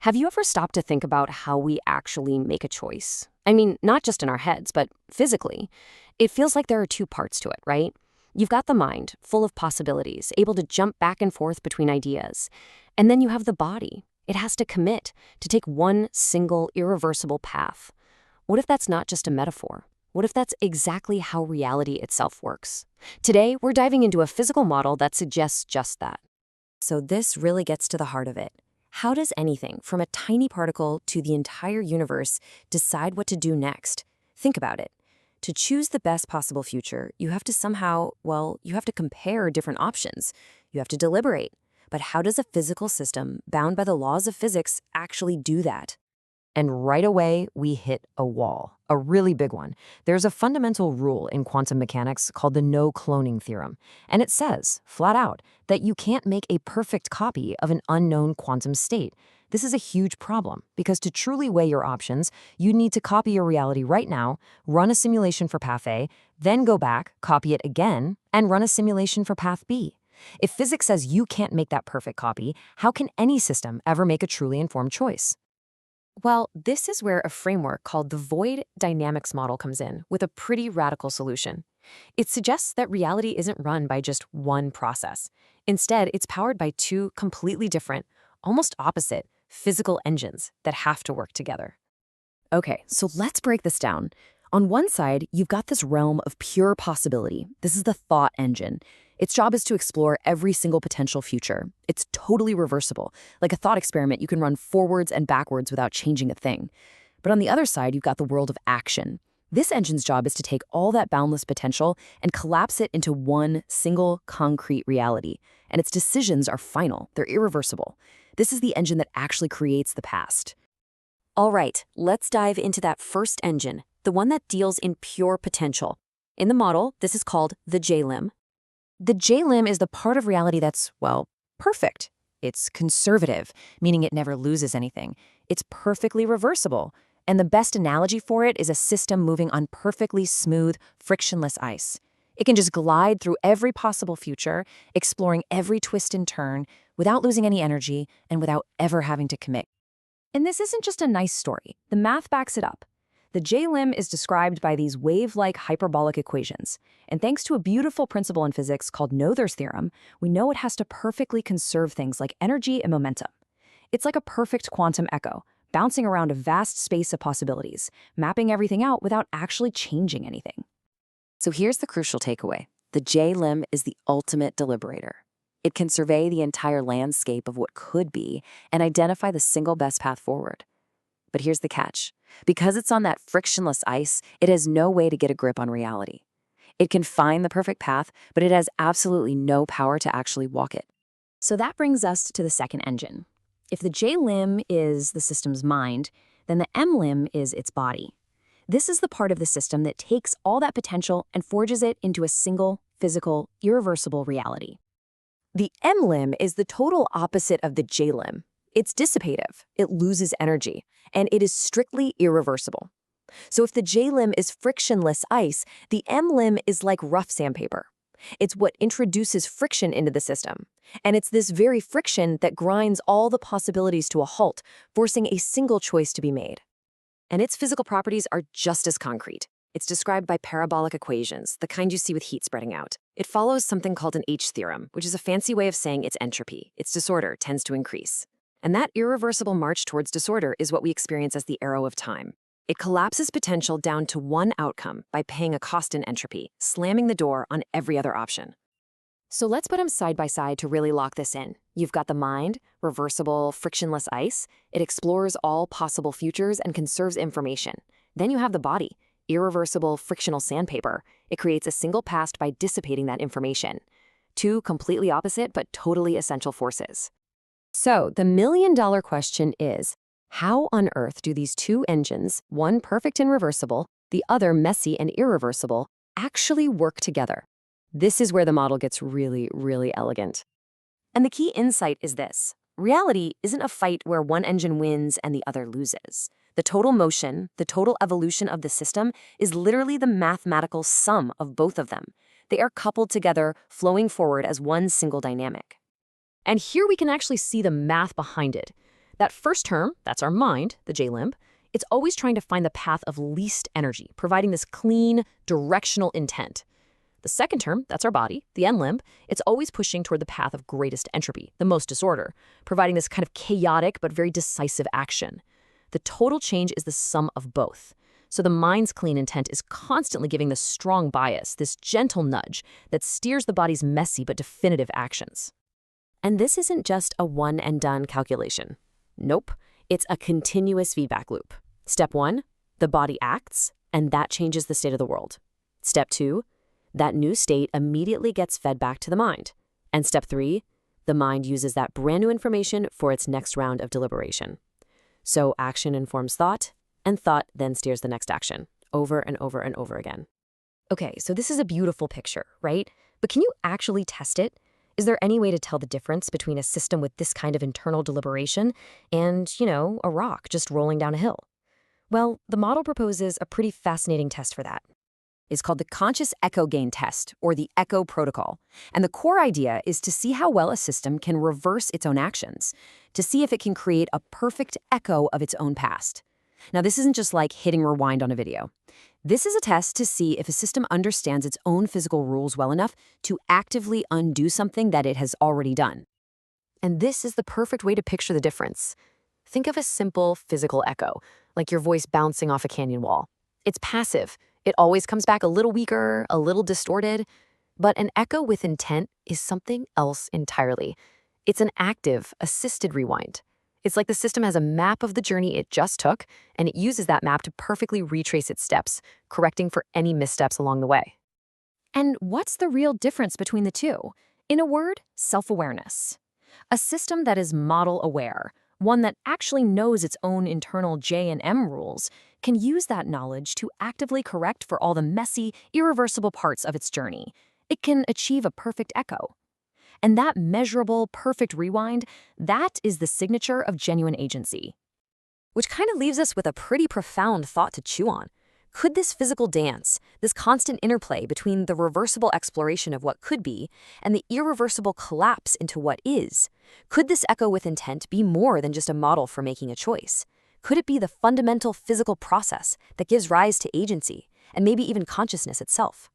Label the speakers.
Speaker 1: Have you ever stopped to think about how we actually make a choice? I mean, not just in our heads, but physically. It feels like there are two parts to it, right? You've got the mind, full of possibilities, able to jump back and forth between ideas. And then you have the body. It has to commit to take one single, irreversible path. What if that's not just a metaphor? What if that's exactly how reality itself works? Today, we're diving into a physical model that suggests just that. So this really gets to the heart of it. How does anything, from a tiny particle to the entire universe, decide what to do next? Think about it. To choose the best possible future, you have to somehow, you have to compare different options. You have to deliberate. But how does a physical system, bound by the laws of physics, actually do that? And right away, we hit a wall, a really big one. There's a fundamental rule in quantum mechanics called the no-cloning theorem, and it says, flat out, that you can't make a perfect copy of an unknown quantum state. This is a huge problem, because to truly weigh your options, you need to copy your reality right now, run a simulation for path A, then go back, copy it again, and run a simulation for path B. If physics says you can't make that perfect copy, how can any system ever make a truly informed choice? Well, this is where a framework called the void dynamics model comes in with a pretty radical solution. It suggests that reality isn't run by just one process. Instead, it's powered by two completely different, almost opposite, physical engines that have to work together. Okay, so let's break this down. On one side, you've got this realm of pure possibility. This is the thought engine. Its job is to explore every single potential future. It's totally reversible. Like a thought experiment, you can run forwards and backwards without changing a thing. But on the other side, you've got the world of action. This engine's job is to take all that boundless potential and collapse it into one single concrete reality. And its decisions are final. They're irreversible. This is the engine that actually creates the past. All right, let's dive into that first engine, the one that deals in pure potential. In the model, this is called the J-limb. The J-limb is the part of reality that's, perfect. It's conservative, meaning it never loses anything. It's perfectly reversible. And the best analogy for it is a system moving on perfectly smooth, frictionless ice. It can just glide through every possible future, exploring every twist and turn, without losing any energy and without ever having to commit. And this isn't just a nice story. The math backs it up. The J-limb is described by these wave-like hyperbolic equations, and thanks to a beautiful principle in physics called Noether's theorem, we know it has to perfectly conserve things like energy and momentum. It's like a perfect quantum echo, bouncing around a vast space of possibilities, mapping everything out without actually changing anything. So here's the crucial takeaway. The J-limb is the ultimate deliberator. It can survey the entire landscape of what could be and identify the single best path forward. But here's the catch. Because it's on that frictionless ice, it has no way to get a grip on reality. It can find the perfect path, but it has absolutely no power to actually walk it. So that brings us to the second engine. If the J-limb is the system's mind, then the M-limb is its body. This is the part of the system that takes all that potential and forges it into a single, physical, irreversible reality. The M-limb is the total opposite of the J-limb. It's dissipative, it loses energy, and it is strictly irreversible. So if the J-limb is frictionless ice, the M-limb is like rough sandpaper. It's what introduces friction into the system. And it's this very friction that grinds all the possibilities to a halt, forcing a single choice to be made. And its physical properties are just as concrete. It's described by parabolic equations, the kind you see with heat spreading out. It follows something called an H theorem, which is a fancy way of saying its entropy, its disorder, tends to increase. And that irreversible march towards disorder is what we experience as the arrow of time. It collapses potential down to one outcome by paying a cost in entropy, slamming the door on every other option. So let's put them side by side to really lock this in. You've got the mind, reversible, frictionless ice. It explores all possible futures and conserves information. Then you have the body, irreversible, frictional sandpaper. It creates a single past by dissipating that information. Two completely opposite but totally essential forces. So the million-dollar question is, how on earth do these two engines, one perfect and reversible, the other messy and irreversible, actually work together? This is where the model gets really, really elegant. And the key insight is this. Reality isn't a fight where one engine wins and the other loses. The total motion, the total evolution of the system is literally the mathematical sum of both of them. They are coupled together, flowing forward as one single dynamic. And here we can actually see the math behind it. That first term, that's our mind, the J-limb, it's always trying to find the path of least energy, providing this clean, directional intent. The second term, that's our body, the N-limb, it's always pushing toward the path of greatest entropy, the most disorder, providing this kind of chaotic but very decisive action. The total change is the sum of both. So the mind's clean intent is constantly giving this strong bias, this gentle nudge that steers the body's messy but definitive actions. And this isn't just a one-and-done calculation. Nope, it's a continuous feedback loop. Step 1, the body acts, and that changes the state of the world. Step 2, that new state immediately gets fed back to the mind. And step 3, the mind uses that brand new information for its next round of deliberation. So action informs thought, and thought then steers the next action, over and over and over again. Okay, so this is a beautiful picture, right? But can you actually test it? Is there any way to tell the difference between a system with this kind of internal deliberation and, a rock just rolling down a hill? Well, the model proposes a pretty fascinating test for that. It's called the Conscious Echo Gain Test, or the Echo Protocol. And the core idea is to see how well a system can reverse its own actions, to see if it can create a perfect echo of its own past. Now, this isn't just like hitting rewind on a video. This is a test to see if a system understands its own physical rules well enough to actively undo something that it has already done. And this is the perfect way to picture the difference. Think of a simple physical echo, like your voice bouncing off a canyon wall. It's passive. It always comes back a little weaker, a little distorted. But an echo with intent is something else entirely. It's an active, assisted rewind. It's like the system has a map of the journey it just took, and it uses that map to perfectly retrace its steps, correcting for any missteps along the way. And what's the real difference between the two? In a word, self-awareness. A system that is model-aware, one that actually knows its own internal J and M rules, can use that knowledge to actively correct for all the messy, irreversible parts of its journey. It can achieve a perfect echo. And that measurable, perfect rewind, that is the signature of genuine agency. Which kind of leaves us with a pretty profound thought to chew on. Could this physical dance, this constant interplay between the reversible exploration of what could be and the irreversible collapse into what is, could this echo with intent be more than just a model for making a choice? Could it be the fundamental physical process that gives rise to agency, and maybe even consciousness itself?